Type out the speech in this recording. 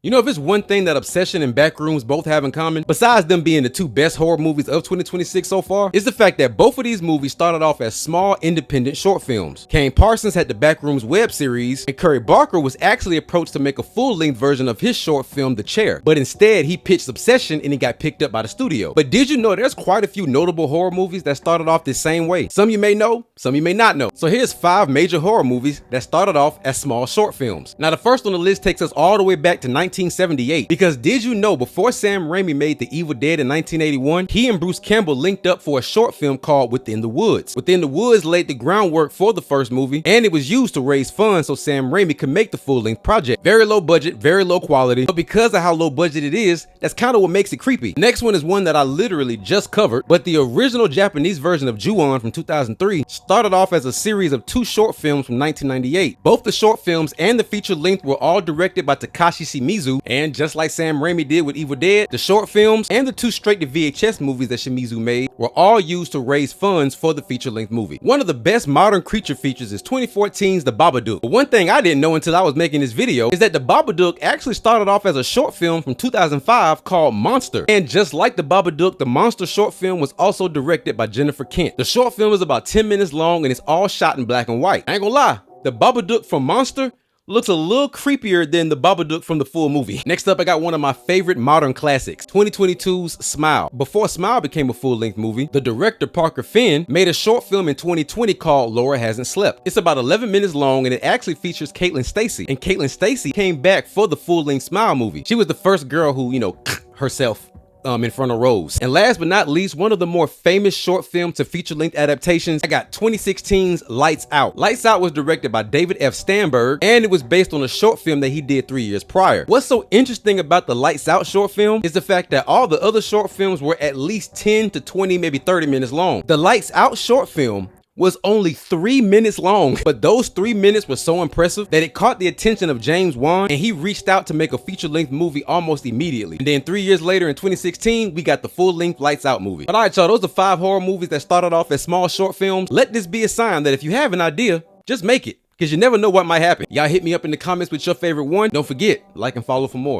You know, if it's one thing that Obsession and Backrooms both have in common, besides them being the two best horror movies of 2026 so far, is the fact that both of these movies started off as small independent short films. Kane Parsons had the Backrooms web series, and Curry Barker was actually approached to make a full-length version of his short film The Chair, but instead he pitched Obsession and he got picked up by the studio. But did you know there's quite a few notable horror movies that started off the same way? Some you may know, some you may not know. So here's 5 major horror movies that started off as small short films. Now the first on the list takes us all the way back to 1978, because did you know before Sam Raimi made The Evil Dead in 1981, he and Bruce Campbell linked up for a short film called Within the Woods. Within the Woods laid the groundwork for the first movie, and it was used to raise funds so Sam Raimi could make the full-length project. Very low budget, very low quality, but because of how low budget it is, that's kind of what makes it creepy. Next one is one that I literally just covered, but the original Japanese version of Ju-On from 2003 started off as a series of 2 short films from 1998. Both the short films and the feature length were all directed by Takashi Shimizu, and just like Sam Raimi did with Evil Dead, the short films and the 2 straight-to-VHS movies that Shimizu made were all used to raise funds for the feature-length movie. One of the best modern creature features is 2014's The Babadook. But one thing I didn't know until I was making this video is that The Babadook actually started off as a short film from 2005 called Monster. And just like The Babadook, the Monster short film was also directed by Jennifer Kent. The short film is about 10 minutes long and it's all shot in black and white. I ain't gonna lie, The Babadook from Monster looks a little creepier than The Babadook from the full movie. Next up, I got one of my favorite modern classics, 2022's Smile. Before Smile became a full-length movie, the director Parker Finn made a short film in 2020 called Laura Hasn't Slept. It's about 11 minutes long and it actually features Caitlin Stasey. And Caitlin Stasey came back for the full-length Smile movie. She was the first girl who, herself in front of Rose. And last but not least, one of the more famous short film to feature-length adaptations, I got 2016's Lights Out. Lights Out was directed by David F. Stamberg, and it was based on a short film that he did 3 years prior. What's so interesting about the Lights Out short film is the fact that all the other short films were at least 10 to 20, maybe 30 minutes long. The Lights Out short film was only 3 minutes long, but those 3 minutes were so impressive that it caught the attention of James Wan, and he reached out to make a feature-length movie almost immediately. And then 3 years later in 2016, we got the full-length Lights Out movie. But all right, y'all, those are 5 horror movies that started off as small short films. Let this be a sign that if you have an idea, just make it, because you never know what might happen. Y'all hit me up in the comments with your favorite one. Don't forget, like and follow for more.